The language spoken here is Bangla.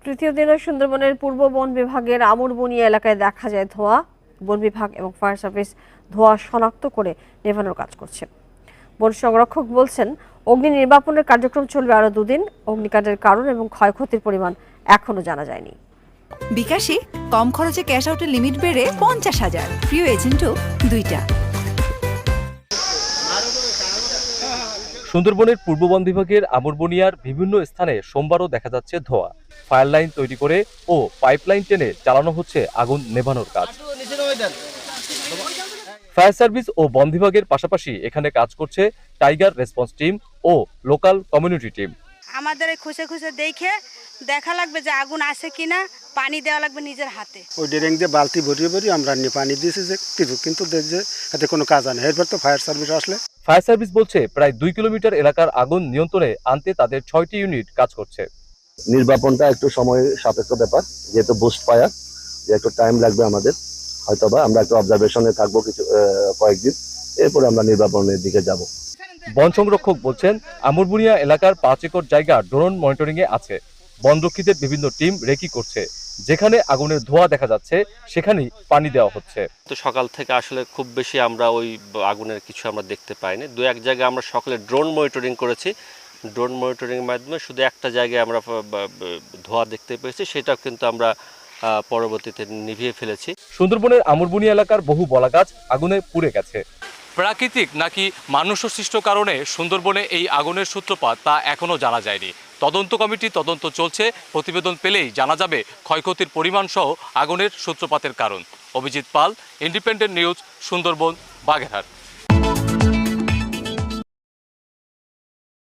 তৃতীয় দিনে সুন্দরবনের পূর্ব বন বিভাগের আমুরবনিয়া এলাকায় দেখা যায় ধোঁয়া। বন বিভাগ এবং ফায়ার সার্ভিস ধোঁয়া শনাক্ত করে নেভানোর কাজ করছে। বন সংরক্ষক বলছেন, অগ্নি নির্বাপনের কার্যক্রম চলবে আরো 2 দিন। অগ্নিকাণ্ডের কারণ এবং ক্ষয়ক্ষতির পরিমাণ এখনো জানা যায়নি। বিকাশে কম খরচে ক্যাশ আউটের লিমিট বেড়ে 50,000, প্রিয় এজেন্টও 2টা। সুন্দরবনের পূর্ব বন বিভাগের আমুরবনিয়ার বিভিন্ন স্থানে সোমবারও দেখা যাচ্ছে ধোঁয়া। ফায়ার লাইন তৈরি করে ও পাইপলাইন টেনে চালানো হচ্ছে আগুন নেভানোর কাজ। ফায়ার সার্ভিস ও বন বিভাগের পাশাপাশি এখানে কাজ করছে টাইগার রেসপন্স টিম ও লোকাল কমিউনিটি টিম। আমাদের খুশে খুশে দেখা লাগবে যে আগুন আছে কিনা, পানি দেওয়া লাগবে নিজের হাতে। ওই ড্রেং দিয়ে বালতি ভরিয়ে আমরা পানি দিয়েছি যে কিন্তু দেখছে এতে কোনো কাজ হয় না। এরপর তো ফায়ার সার্ভিস আসলে। ফায়ার সার্ভিস বলছে প্রায় 2 কিলোমিটার এলাকার আগুন নিয়ন্ত্রণে আনতে তাদের 6টি ইউনিট কাজ করছে। নির্বাপনটা একটু সময় সাপেক্ষ ব্যাপার, যেহেতু বুস্ট ফায়ার, যে একটু টাইম লাগবে আমাদের। হয়তোবা আমরা একটু অবজারভেশনে থাকবো কিছু কয়েকদিন, এরপরে আমরা নির্বাপনের দিকে যাব। বন সংরক্ষক বলছেন, আমুরবনিয়া এলাকার 5 একর জায়গা ড্রোন মনিটরিং এ আছে। বনরক্ষীদের বিভিন্ন টিম রেকি করছে। যেখানে আগুনের ধোঁয়া দেখা যাচ্ছে সেখানেই পানি দেওয়া হচ্ছে। তো সকাল থেকে আসলে খুব বেশি আমরা ওই আগুনের কিছু আমরা দেখতে পাইনি। 2-1 জায়গায় আমরা সকালে ড্রোন মনিটরিং করেছি। ড্রোন মনিটরিং এর মাধ্যমে শুধু একটা জায়গায় আমরা ধোঁয়া দেখতে পেয়েছি, সেটাও কিন্তু আমরা পরবর্তীতে নিভিয়ে ফেলেছি। সুন্দরবনের আমুরবনিয়া এলাকার বহু বলাগাছ আগুনে পুড়ে গেছে। প্রাকৃতিক নাকি মানুষ সৃষ্ট কারণে সুন্দরবনে এই আগুনের সূত্রপাত তা এখনো জানা যায়নি। তদন্ত কমিটি তদন্ত চলছে। প্রতিবেদন পেলেই জানা যাবে ক্ষয়ক্ষতির পরিমাণ সহ আগুনের সূত্রপাতের কারণ। অভিজিৎ পাল, ইন্ডিপেন্ডেন্ট নিউজ, সুন্দরবন, বাগেরহাট।